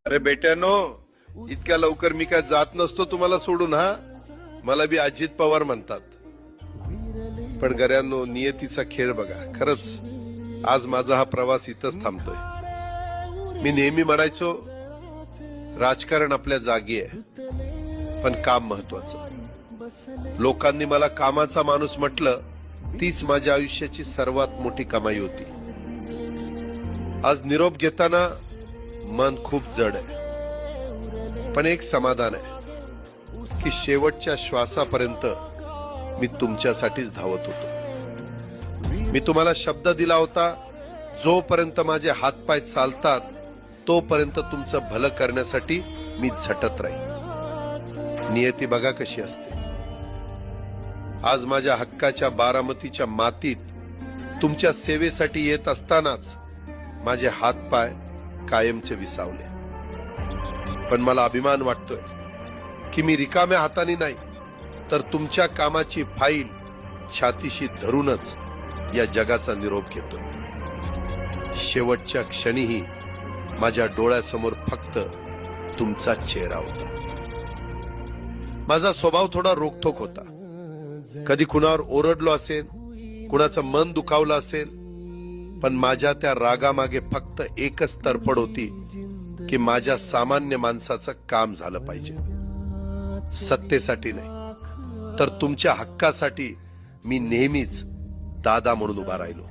अरे बेट्यानो, इतक्या लवकर मी काय जात नसतो तुम्हाला सोडून. हा, मला बी अजित पवार म्हणतात. पण गऱ्यांनो, नियतीचा खेळ बघा. खरंच आज माझा हा प्रवास इथंच थांबतोय. मी नेहमी म्हणायचो राजकारण आपल्या जागी आहे, पण काम महत्वाचं. लोकांनी मला कामाचा माणूस म्हटलं, तीच माझ्या आयुष्याची सर्वात मोठी कमाई होती. आज निरोप घेताना मन खूप जड आहे, पण एक समाधान आहे की शेवटच्या श्वासापर्यंत मी तुमच्यासाठीच धावत होतो. मी तुम्हाला शब्द दिला होता, जोपर्यंत माझे हातपाय चालतात तोपर्यंत तुमचं भलं करण्यासाठी मी झटत राहील. नियती बघा कशी असते. आज माझ्या हक्काच्या बारामतीच्या मातीत तुमच्या सेवेसाठी येत असतानाच माझे हातपाय कायमचे विसावले. पण मला अभिमान वाटतोय की मी रिकाम्या हाताने नाही, तर तुमच्या कामाची फाईल छातीशी धरूनच या जगाचा निरोप घेतोय. शेवटच्या क्षणीही माझ्या डोळ्यासमोर फक्त तुमचा चेहरा होता. माझा स्वभाव थोडा रोखठोक होता. कधी कुणावर ओरडलो असेल, कुणाचं मन दुखावलं असेल, पण माझ्या त्या रागामागे फक्त एकच तरफड होती की माझ्या सामान्य माणसाचं काम झालं पाहिजे. सत्तेसाठी नाही, तर तुमच्या हक्कासाठी मी नेहमीच दादा म्हणून उभा राहिलो.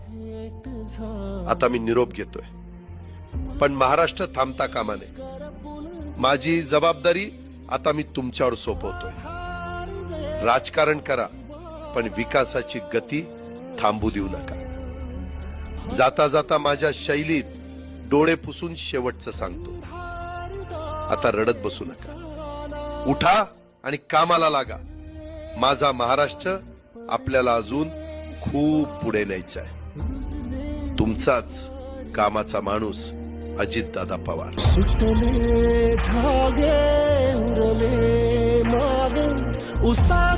आता मी निरोप घेतोय, पण महाराष्ट्र थांबता कामा नये. माझी जबाबदारी आता मी तुमच्यावर सोपवतोय. राजकारण करा, पण विकासाची गती थांबू देऊ नका. जाता जाता माझ्या शैलीत डोळे पुसून शेवटचं सांगतो, आता रडत बसू नका. उठा आणि कामाला लागा. माझा महाराष्ट्र आपल्याला अजून खूप पुढे न्यायचा आहे. तुमचाच कामाचा माणूस अजितदादा पवार. सुटले धागे उरले माग उसा